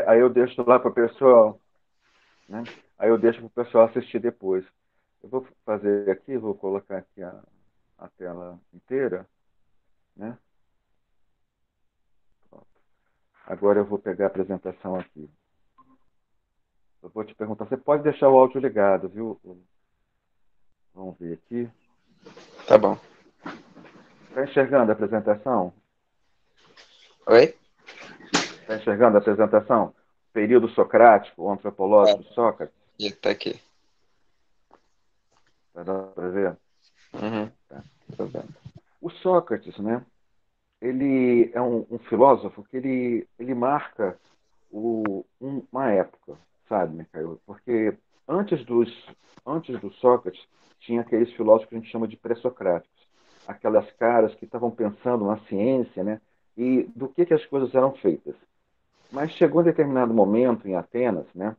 aí eu deixo lá para o pessoal, né? Aí eu deixo para o pessoal assistir depois. Eu vou fazer aqui, vou colocar aqui a tela inteira, né? Agora eu vou pegar a apresentação aqui. Eu vou te perguntar, você pode deixar o áudio ligado, viu? Vamos ver aqui. Tá bom. Está enxergando a apresentação? Oi? Está enxergando a apresentação? Período socrático, o Tá. antropológico de Sócrates? E tá aqui. Vai dar para ver? Uhum. Tá, tô vendo. O Sócrates, né? Ele é um filósofo que ele marca uma época, sabe, Mikhail? Porque antes dos, antes do Sócrates, tinha aqueles filósofos que a gente chama de pré-socráticos. Aquelas caras que estavam pensando na ciência, né? E do que as coisas eram feitas. Mas chegou um determinado momento em Atenas, né?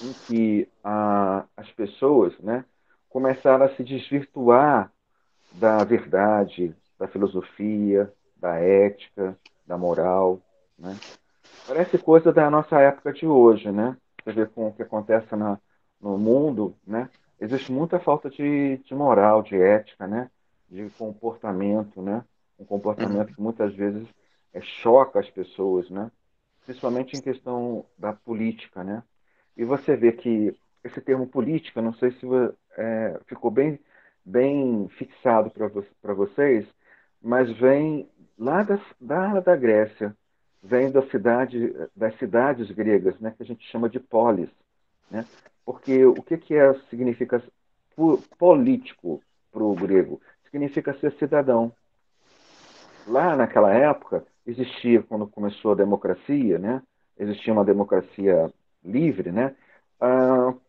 Em que as pessoas, né? Começaram a se desvirtuar da verdade, da filosofia, da ética, da moral, né? Parece coisa da nossa época de hoje, né? Você vê com o que acontece no mundo, né? Existe muita falta de moral, de ética, né? De comportamento, né? Um comportamento Uhum. que muitas vezes choca as pessoas, né? Principalmente em questão da política, né? E você vê que esse termo política, não sei se ficou bem fixado para vocês, mas vem lá da Grécia, vem das cidades gregas, né, que a gente chama de polis, né? Porque o que significa político para o grego? Significa ser cidadão. Lá naquela época existia, quando começou a democracia, né? Existia uma democracia livre, né?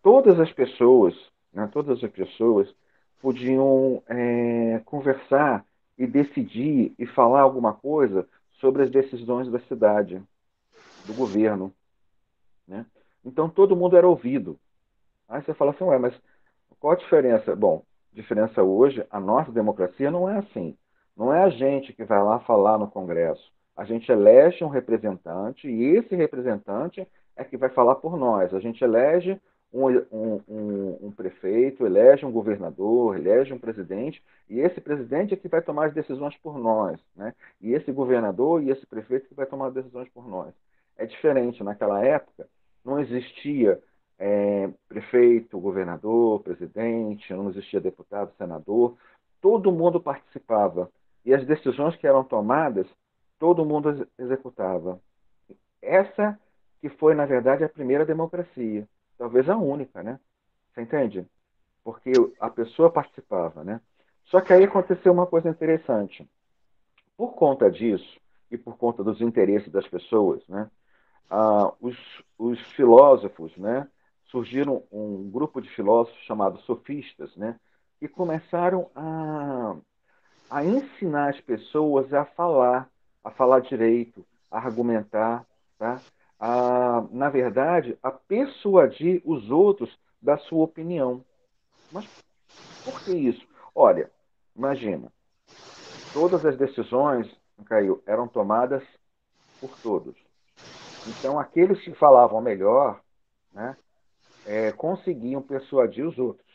Todas as pessoas, né? Todas as pessoas podiam conversar e decidir e falar alguma coisa sobre as decisões da cidade, do governo, né? Então todo mundo era ouvido. Aí você fala assim, ué, mas qual a diferença? Bom, diferença hoje, a nossa democracia não é assim. Não é a gente que vai lá falar no Congresso. A gente elege um representante e esse representante é que vai falar por nós. A gente elege um prefeito, elege um governador, elege um presidente, e esse presidente é que vai tomar as decisões por nós, né? E esse governador e esse prefeito que vai tomar as decisões por nós. É diferente. Naquela época, não existia prefeito, governador, presidente, não existia deputado, senador, todo mundo participava. E as decisões que eram tomadas, todo mundo executava. Essa que foi, na verdade, a primeira democracia. Talvez a única, né? Você entende? Porque a pessoa participava, né? Só que aí aconteceu uma coisa interessante. Por conta disso, e por conta dos interesses das pessoas, né? ah, os, os filósofos, né? Surgiram um grupo de filósofos chamados sofistas, né? Que começaram a ensinar as pessoas a falar direito, a argumentar, tá? Na verdade, a persuadir os outros da sua opinião. Mas por que isso? Olha, imagina, todas as decisões, Caio, eram tomadas por todos. Então, aqueles que falavam melhor, né, conseguiam persuadir os outros.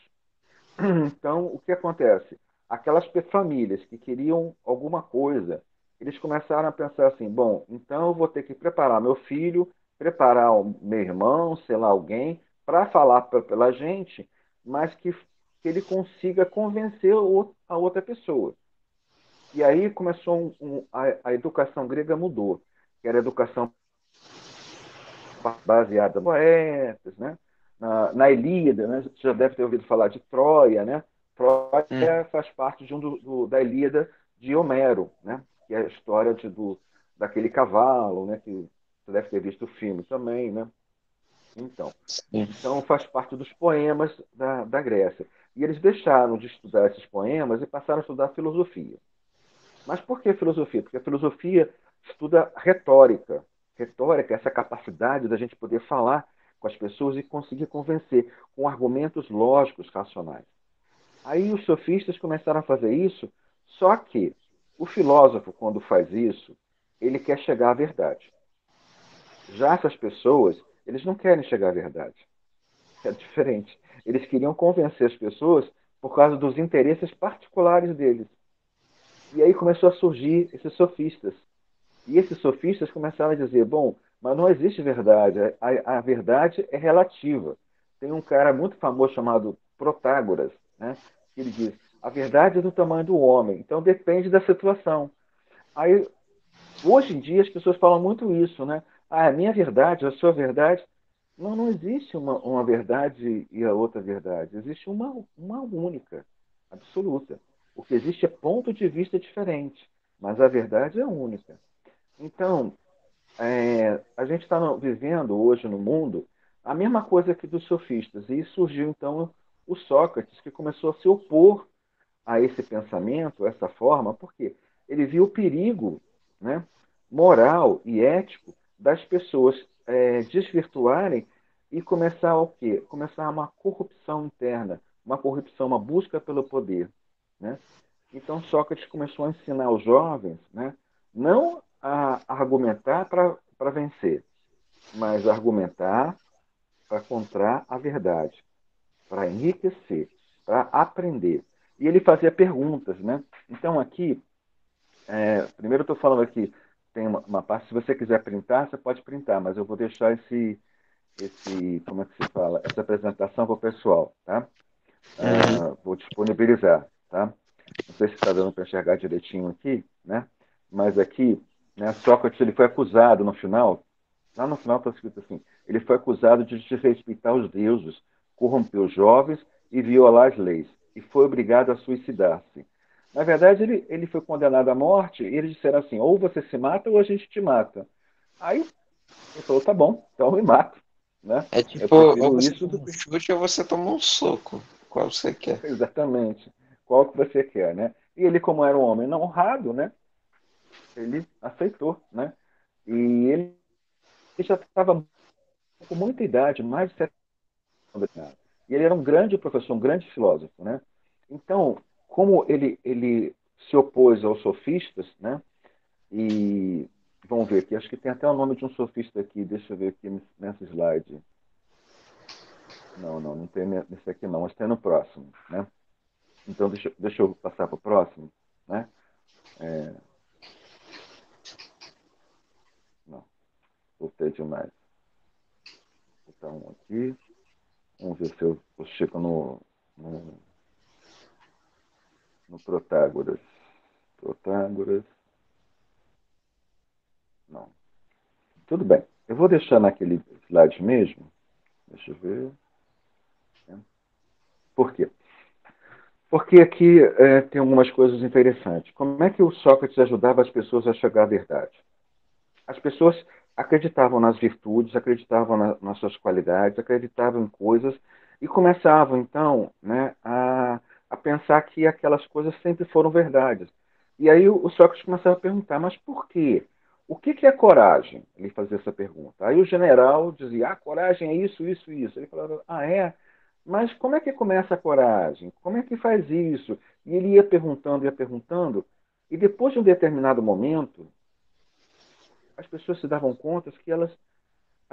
Então, o que acontece? Aquelas famílias que queriam alguma coisa, eles começaram a pensar assim: bom, então eu vou ter que preparar meu filho, preparar o meu irmão, sei lá, alguém, para falar pela gente, mas que ele consiga convencer a outra pessoa. E aí começou a educação grega mudou, que era a educação baseada em poetas, né? Na Ilíada, né? Você já deve ter ouvido falar de Troia, né? Uhum. Troia faz parte de da Ilíada de Homero, né? Que é a história daquele cavalo, né? Que você deve ter visto o filme também, né? Então, Sim. então faz parte dos poemas da Grécia. E eles deixaram de estudar esses poemas e passaram a estudar filosofia. Mas por que filosofia? Porque a filosofia estuda retórica. Retórica é essa capacidade da gente poder falar com as pessoas e conseguir convencer com argumentos lógicos, racionais. Aí os sofistas começaram a fazer isso, só que o filósofo, quando faz isso, ele quer chegar à verdade. Já essas pessoas, eles não querem chegar à verdade. É diferente. Eles queriam convencer as pessoas por causa dos interesses particulares deles. E aí começou a surgir esses sofistas. E esses sofistas começaram a dizer: bom, mas não existe verdade, a verdade é relativa. Tem um cara muito famoso chamado Protágoras, né, que ele diz: a verdade é do tamanho do homem, então depende da situação. Aí, hoje em dia, as pessoas falam muito isso, né? Ah, a minha verdade, a sua verdade. Não, não existe uma verdade e a outra verdade. Existe uma única, absoluta. O que existe é ponto de vista diferente, mas a verdade é única. Então, a gente está vivendo hoje no mundo a mesma coisa que dos sofistas. E surgiu, então, o Sócrates, que começou a se opor a esse pensamento, a essa forma, porque ele viu o perigo, né, moral e ético das pessoas desvirtuarem e começar o quê? Começar uma corrupção interna, uma corrupção, uma busca pelo poder. Né? Então Sócrates começou a ensinar os jovens, né, não a argumentar para vencer, mas a argumentar para encontrar a verdade, para enriquecer, para aprender. E ele fazia perguntas, né? Então aqui, primeiro eu estou falando aqui, tem uma parte, se você quiser printar, você pode printar, mas eu vou deixar como é que se fala, essa apresentação para o pessoal, tá? Uhum. Vou disponibilizar, tá? Não sei se está dando para enxergar direitinho aqui, né? Mas aqui, né, Sócrates ele foi acusado no final, lá no final está escrito assim, ele foi acusado de desrespeitar os deuses, corromper os jovens e violar as leis, e foi obrigado a suicidar-se. Na verdade, ele foi condenado à morte e eles disseram assim, ou você se mata ou a gente te mata. Aí ele falou, tá bom, então eu me mato, né? É Eu tipo, ou prefiro você isso toma do um que... chute ou você toma um soco. Qual você quer? Exatamente. Qual que você quer, né? E ele, como era um homem não honrado, né? Ele aceitou, né? E ele já estava com muita idade, mais de 70 anos. E ele era um grande professor, um grande filósofo, né? Então, como ele se opôs aos sofistas, né? E vamos ver aqui, acho que tem até o nome de um sofista aqui, deixa eu ver aqui nessa slide. Não, não, não tem nesse aqui não, mas tem no próximo, né? Então, deixa eu passar para o próximo, né? É, não, voltei demais. Vou botar um aqui. Vamos ver se eu chego no, no Protágoras. Protágoras. Não. Tudo bem. Eu vou deixar naquele slide mesmo. Deixa eu ver. Por quê? Porque aqui tem algumas coisas interessantes. Como é que o Sócrates ajudava as pessoas a chegar à verdade? As pessoas acreditavam nas virtudes, acreditavam nas suas qualidades, acreditavam em coisas e começavam, então, né, a pensar que aquelas coisas sempre foram verdades. E aí o Sócrates começava a perguntar, mas por quê? O que é coragem? Ele fazia essa pergunta. Aí o general dizia, coragem é isso, isso, isso. Ele falava, é? Mas como é que começa a coragem? Como é que faz isso? E ele ia perguntando, e depois de um determinado momento, as pessoas se davam conta que elas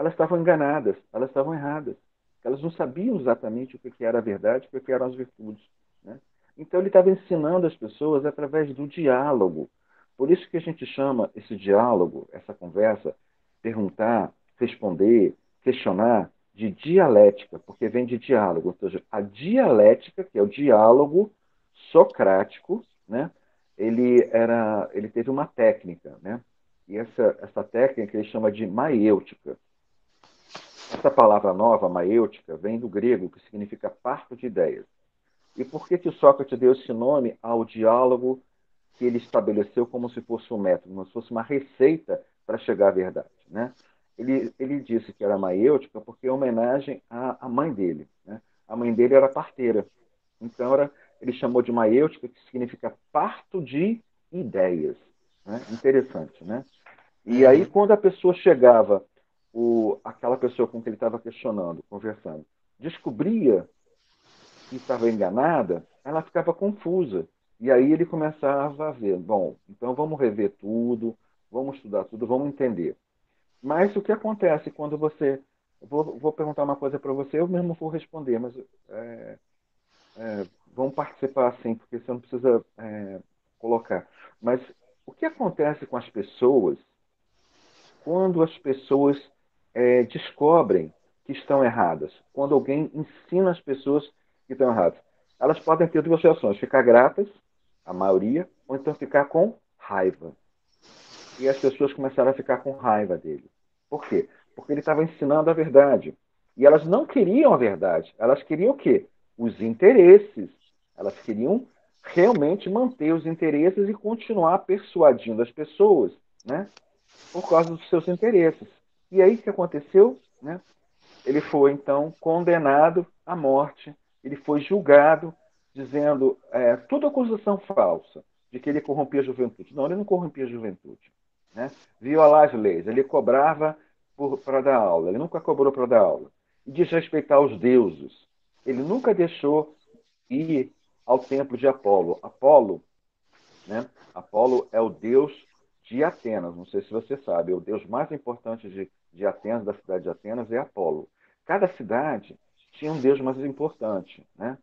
estavam enganadas, elas estavam erradas. Elas não sabiam exatamente o que era a verdade, o que eram as virtudes. Né? Então ele estava ensinando as pessoas através do diálogo. Por isso que a gente chama esse diálogo, essa conversa, perguntar, responder, questionar, de dialética, porque vem de diálogo. Ou seja, a dialética, que é o diálogo socrático, né? Ele teve uma técnica, né? E essa técnica ele chama de maiêutica. Essa palavra nova, maiêutica, vem do grego, que significa parto de ideias. E por que o Sócrates deu esse nome ao diálogo que ele estabeleceu como se fosse um método, como se fosse uma receita para chegar à verdade? Né? Ele disse que era maiêutica porque é homenagem à mãe dele. Né? A mãe dele era parteira. Então, ele chamou de maiêutica, que significa parto de ideias. Né? Interessante, né? E aí, Uhum. quando a pessoa chegava, aquela pessoa com quem ele estava questionando, conversando, descobria que estava enganada, ela ficava confusa. E aí ele começava a ver, bom, então vamos rever tudo, vamos estudar tudo, vamos entender. Mas o que acontece quando você. Vou perguntar uma coisa para você, eu mesmo vou responder, mas vamos participar assim, porque você não precisa colocar. Mas o que acontece com as pessoas quando as pessoas descobrem que estão erradas? Quando alguém ensina as pessoas que estão erradas? Elas podem ter duas reações: ficar gratas, a maioria, ou então ficar com raiva. E as pessoas começaram a ficar com raiva dele. Por quê? Porque ele estava ensinando a verdade. E elas não queriam a verdade. Elas queriam o quê? Os interesses. Elas queriam realmente manter os interesses e continuar persuadindo as pessoas, né? Por causa dos seus interesses. E aí o que aconteceu? Né? Ele foi, então, condenado à morte. Ele foi julgado, dizendo tudo acusação falsa, de que ele corrompia a juventude. Não, ele não corrompia a juventude. Né? Violar as leis. Ele cobrava para dar aula. Ele nunca cobrou para dar aula. E desrespeitar os deuses. Ele nunca deixou ir ao templo de Apolo. Apolo, né? Apolo é o deus de Atenas. Não sei se você sabe, é o deus mais importante de Atenas, da cidade de Atenas, é Apolo. Cada cidade tinha um deus mais importante, né?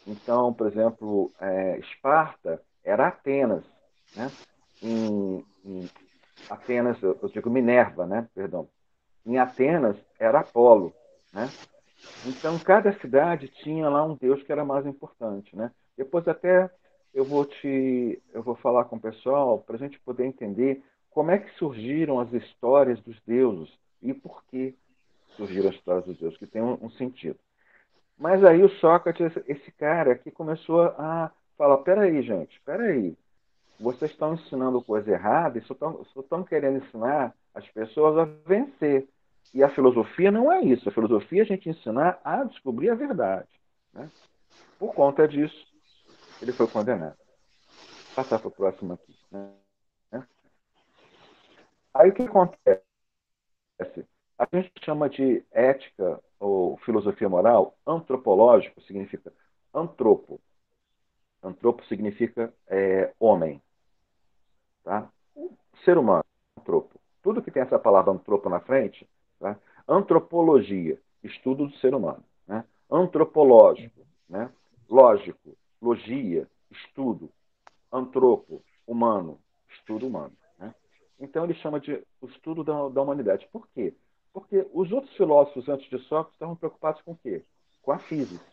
Então, por exemplo, Esparta era Atenas, né? Em Atenas, eu digo Minerva, né? Perdão. Em Atenas era Apolo, né? Então, cada cidade tinha lá um deus que era mais importante, né? Depois até eu vou falar com o pessoal para a gente poder entender como é que surgiram as histórias dos deuses e por que surgiram as histórias dos deuses, que tem um sentido. Mas aí o Sócrates, esse cara aqui, começou a falar: peraí, gente, peraí, vocês estão ensinando coisa errada e só estão querendo ensinar as pessoas a vencer. E a filosofia não é isso. A filosofia é a gente ensinar a descobrir a verdade. Né? Por conta disso, ele foi condenado. Vou passar para o próximo aqui. Né? Aí o que acontece? A gente chama de ética ou filosofia moral antropológico, significa antropo. Antropo significa homem. Tá? Ser humano, antropo. Tudo que tem essa palavra antropo na frente, tá? Antropologia, estudo do ser humano. Né? Antropológico, né? Lógico, logia, estudo. Antropo, humano, estudo humano. Né? Então ele chama de o estudo da humanidade. Por quê? Porque os outros filósofos antes de Sócrates estavam preocupados com o quê? Com a física,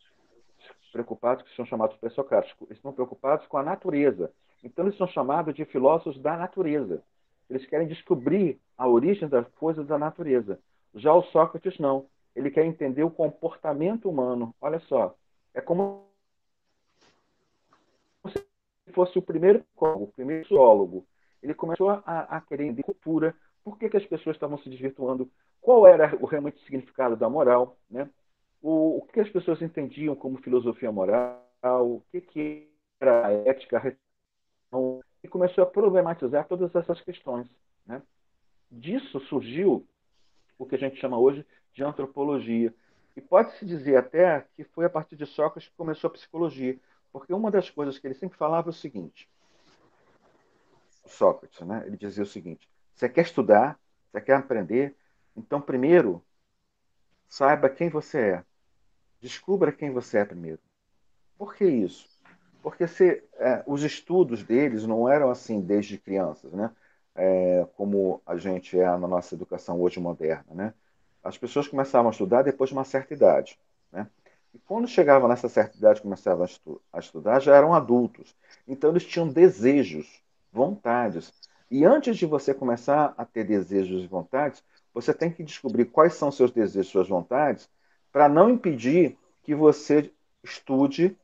preocupados, que são chamados pré-socráticos, eles estão preocupados com a natureza. Então, eles são chamados de filósofos da natureza. Eles querem descobrir a origem das coisas da natureza. Já o Sócrates, não. Ele quer entender o comportamento humano. Olha só, é como se fosse o primeiro psicólogo, o primeiro zoólogo. Ele começou a querer entender cultura, por que as pessoas estavam se desvirtuando, qual era o realmente significado da moral, né? O que as pessoas entendiam como filosofia moral, o que era a ética, a religião, e começou a problematizar todas essas questões. Né? Disso surgiu o que a gente chama hoje de antropologia. E pode-se dizer até que foi a partir de Sócrates que começou a psicologia, porque uma das coisas que ele sempre falava é o seguinte: Sócrates, né? Ele dizia o seguinte: você quer estudar, você quer aprender, então primeiro saiba quem você é, descubra quem você é primeiro. Por que isso? Porque os estudos deles não eram assim desde crianças, né? Como a gente é na nossa educação hoje moderna, né? As pessoas começavam a estudar depois de uma certa idade, né? E quando chegavam nessa certa idade, começavam a estudar, já eram adultos. Então eles tinham desejos, vontades. E antes de você começar a ter desejos e vontades, você tem que descobrir quais são seus desejos, suas vontades, para não impedir que você estude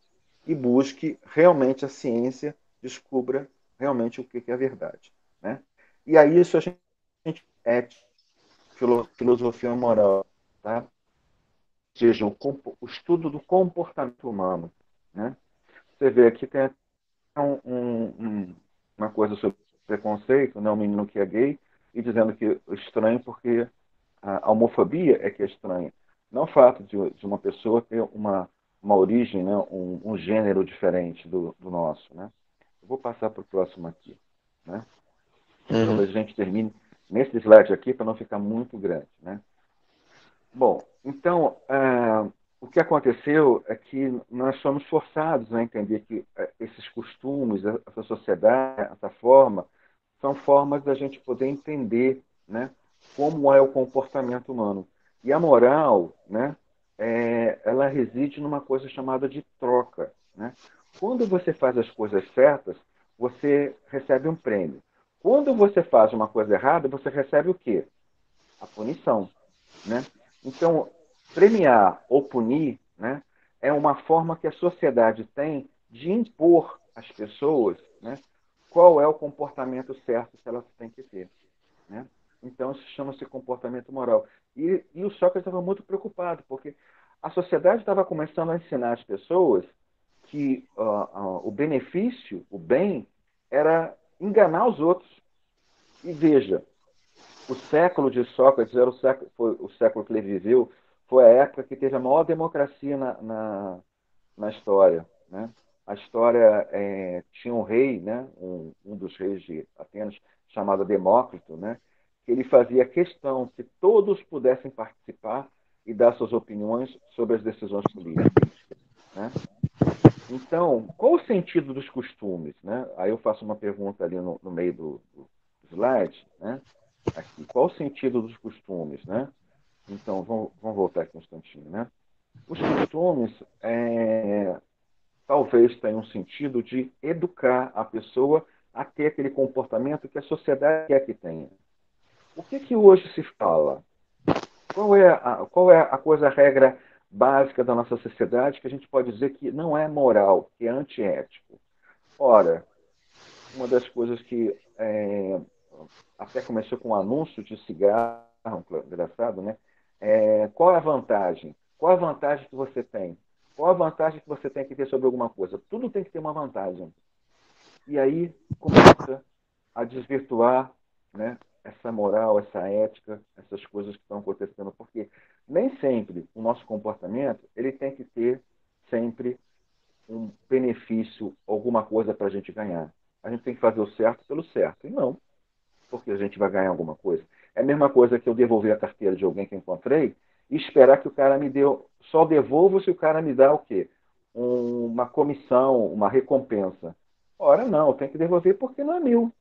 e busque realmente a ciência, descubra realmente o que é a verdade. Né? E aí isso a gente é filosofia moral, tá? Ou seja, o estudo do comportamento humano. Né? Você vê aqui tem uma coisa sobre preconceito, né? Um menino que é gay e dizendo que é estranho porque a homofobia é que é estranha. Não o fato de uma pessoa ter uma origem, né? Um gênero diferente do nosso. Né? Eu vou passar para o próximo aqui. Né? Uhum. Talvez a gente termine. nesse slide aqui, para não ficar muito grande, né? Bom, então, o que aconteceu é que nós somos forçados a entender que esses costumes, essa sociedade, essa forma, são formas da gente poder entender, né, como é o comportamento humano. E a moral, né, ela reside numa coisa chamada de troca. Né? Quando você faz as coisas certas, você recebe um prêmio. Quando você faz uma coisa errada, você recebe o quê? A punição. Né? Então, premiar ou punir, né, é uma forma que a sociedade tem de impor às pessoas, né, qual é o comportamento certo que elas têm que ter. Né? Então, isso chama-se comportamento moral. E o Sócrates estava muito preocupado, porque a sociedade estava começando a ensinar as pessoas que o benefício, o bem, era enganar os outros. E veja, o século de Sócrates era foi o século que ele viveu, foi a época que teve a maior democracia na história. Né? A história tinha um rei, né? Um dos reis de Atenas, chamado Demócrito, né? Que ele fazia questão que todos pudessem participar e dar suas opiniões sobre as decisões políticas. Né? Então, qual o sentido dos costumes? Né? Aí eu faço uma pergunta ali no meio do slide. Né? Aqui. Qual o sentido dos costumes? Né? Então, vamos voltar aqui um instantinho. Né? Os costumes talvez tenham um sentido de educar a pessoa a ter aquele comportamento que a sociedade quer que tenha. O que hoje se fala? Qual é a coisa, a regra básica da nossa sociedade que a gente pode dizer que não é moral, que é antiético? Ora, uma das coisas que até começou com um anúncio de cigarro, engraçado, né? Qual é a vantagem? Qual é a vantagem que você tem? Qual a vantagem que você tem que ter sobre alguma coisa? Tudo tem que ter uma vantagem. E aí começa a desvirtuar, né, essa moral, essa ética, essas coisas que estão acontecendo, porque nem sempre o nosso comportamento ele tem que ter sempre um benefício, alguma coisa para a gente ganhar. A gente tem que fazer o certo pelo certo, e não porque a gente vai ganhar alguma coisa. É a mesma coisa que eu devolver a carteira de alguém que eu encontrei e esperar que o cara me dê. Só devolvo se o cara me dá o quê? Uma comissão, uma recompensa. Ora, não, tem que devolver porque não é meu.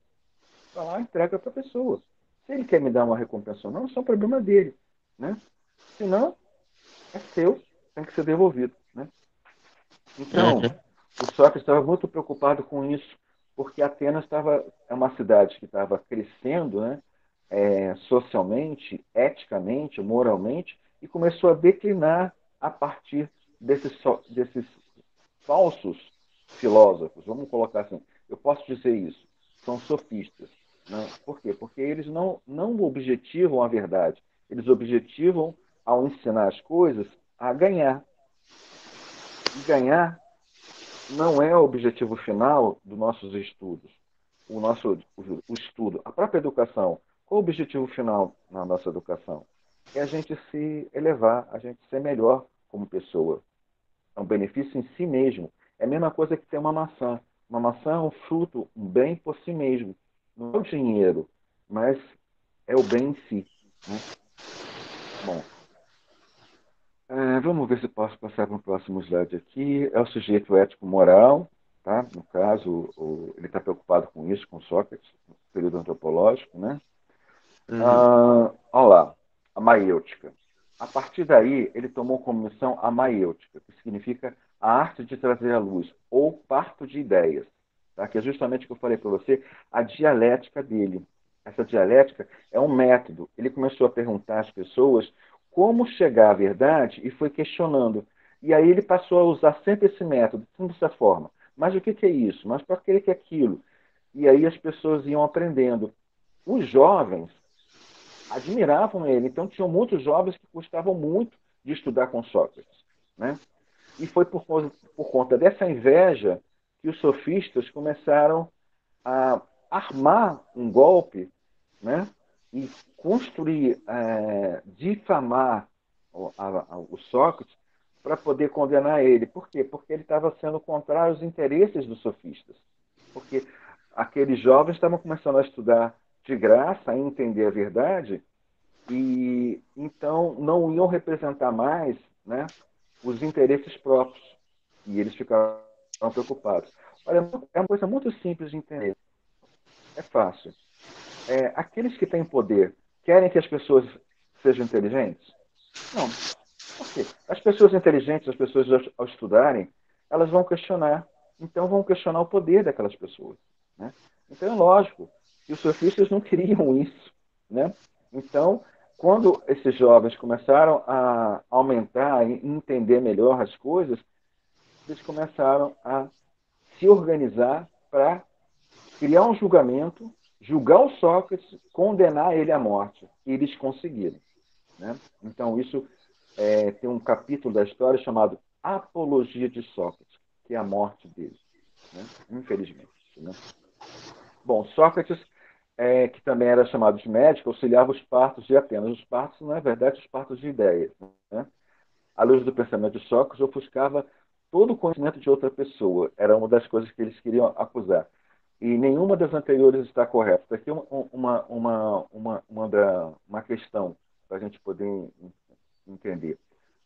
Vai lá, entrega para a pessoa. Se ele quer me dar uma recompensa ou não, isso é um problema dele. Né? Se não, é seu, tem que ser devolvido. Né? Então, Uhum. o Sócrates estava muito preocupado com isso, porque Atenas é uma cidade que estava crescendo, né, socialmente, eticamente, moralmente, e começou a declinar a partir desses falsos filósofos. Vamos colocar assim, eu posso dizer isso, são sofistas. Né? Por quê? Porque eles não objetivam a verdade, eles objetivam, ao ensinar as coisas, a ganhar. E ganhar não é o objetivo final dos nossos estudos. O estudo, a própria educação. Qual o objetivo final na nossa educação? É a gente se elevar, a gente ser melhor como pessoa. É um benefício em si mesmo. É a mesma coisa que ter uma maçã. Uma maçã é um fruto, um bem por si mesmo. Não é o dinheiro, mas é o bem em si. Né? Bom, vamos ver se posso passar para o próximo slide aqui. É o sujeito ético-moral, tá? No caso, ele está preocupado com isso, com Sócrates, no período antropológico, né? Uhum. Olha lá, a maiêutica. A partir daí, ele tomou como missão a maiêutica, que significa a arte de trazer à luz, ou parto de ideias, tá? Que é justamente o que eu falei para você, a dialética dele. Essa dialética é um método. Ele começou a perguntar às pessoas como chegar à verdade e foi questionando. E aí ele passou a usar sempre esse método, sempre dessa forma. Mas o que é isso? Mas para que é aquilo? E aí as pessoas iam aprendendo. Os jovens admiravam ele. Então, tinham muitos jovens que gostavam muito de estudar com Sócrates. Né? E foi por conta dessa inveja que os sofistas começaram a armar um golpe, né? E construir, difamar o Sócrates para poder condenar ele. Por quê? Porque ele estava sendo contrário aos interesses dos sofistas. Porque aqueles jovens estavam começando a estudar de graça a entender a verdade e então não iam representar mais, né, os interesses próprios. E eles ficaram preocupados. Olha, é uma coisa muito simples de entender. É fácil. Aqueles que têm poder querem que as pessoas sejam inteligentes? Não. Por quê? As pessoas inteligentes, as pessoas ao estudarem, elas vão questionar. Então vão questionar o poder daquelas pessoas. Né? Então é lógico que os sofistas não queriam isso. Né? Então, quando esses jovens começaram a aumentar e entender melhor as coisas, eles começaram a se organizar para criar um julgamento, julgar o Sócrates, condenar ele à morte. E eles conseguiram. Né? Então, isso tem um capítulo da história chamado Apologia de Sócrates, que é a morte dele, né? Infelizmente. Né? Bom, Sócrates, que também era chamado de médico, auxiliava os partos de Atenas. Os partos, na verdade, os partos de ideias. Né? A luz do pensamento de Sócrates ofuscava todo o conhecimento de outra pessoa. Era uma das coisas que eles queriam acusar. E nenhuma das anteriores está correta. Isso aqui é uma questão para a gente poder entender.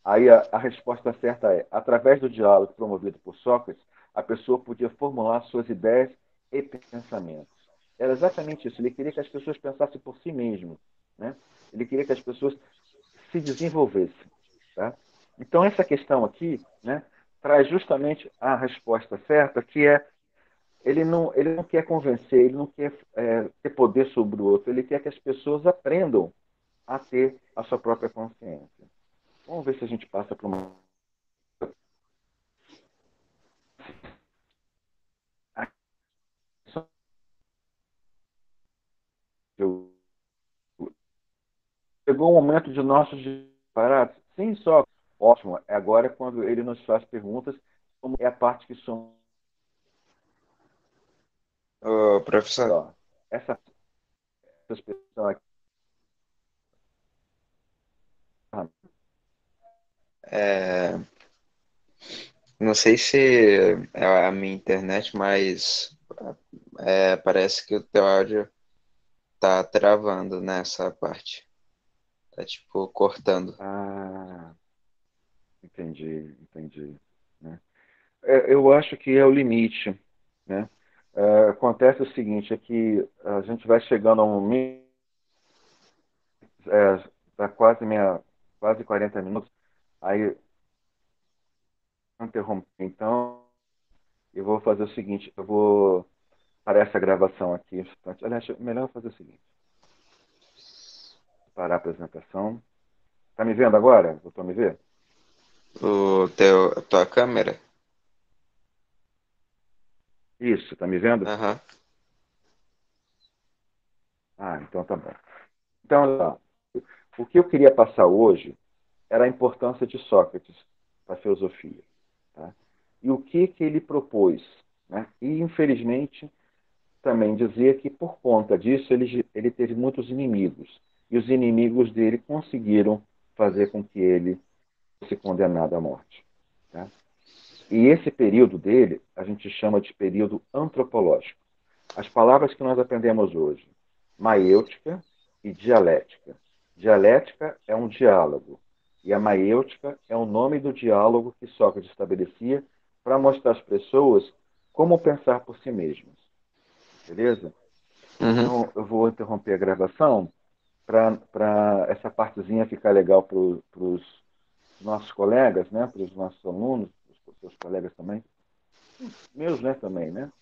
Aí a resposta certa é: através do diálogo promovido por Sócrates, a pessoa podia formular suas ideias e pensamentos. Era exatamente isso. Ele queria que as pessoas pensassem por si mesmas. Né? Ele queria que as pessoas se desenvolvessem. Tá? Então, essa questão aqui, né, traz justamente a resposta certa, que é: ele não quer convencer, ele não quer ter poder sobre o outro, ele quer que as pessoas aprendam a ter a sua própria consciência. Vamos ver se a gente passa para uma. Chegou o momento de nossos parados? Sim, só. Ótimo. Agora é quando ele nos faz perguntas, como é a parte que somos. Ô, professor, Ó, essa expressão aqui. é, não sei se é a minha internet, mas parece que o teu áudio tá travando nessa parte. Tá tipo cortando. Ah, entendi, entendi. Né? Eu acho que é o limite. Né? Acontece o seguinte, é que a gente vai chegando a um limite, tá quase 40 minutos, aí eu interrompo. Então, eu vou fazer o seguinte, eu vou parar essa gravação aqui um instante. Aliás, melhor fazer o seguinte, parar a apresentação. Tá me vendo agora? Voltou a me ver? A tua câmera? Isso, tá me vendo? Aham. Ah, então tá bom. Então, olha lá, o que eu queria passar hoje era a importância de Sócrates para a filosofia. Tá? E o que ele propôs. Né? E, infelizmente, também dizia que, por conta disso, ele teve muitos inimigos. E os inimigos dele conseguiram fazer com que ele fosse condenado à morte. Tá? E esse período dele, a gente chama de período antropológico. As palavras que nós aprendemos hoje, maiêutica e dialética. Dialética é um diálogo, e a maiêutica é o nome do diálogo que Sócrates estabelecia para mostrar às pessoas como pensar por si mesmas. Beleza? Uhum. Então, eu vou interromper a gravação para essa partezinha ficar legal para os nossos colegas, né? Para os nossos alunos, para os seus colegas também, meus, né, também, né?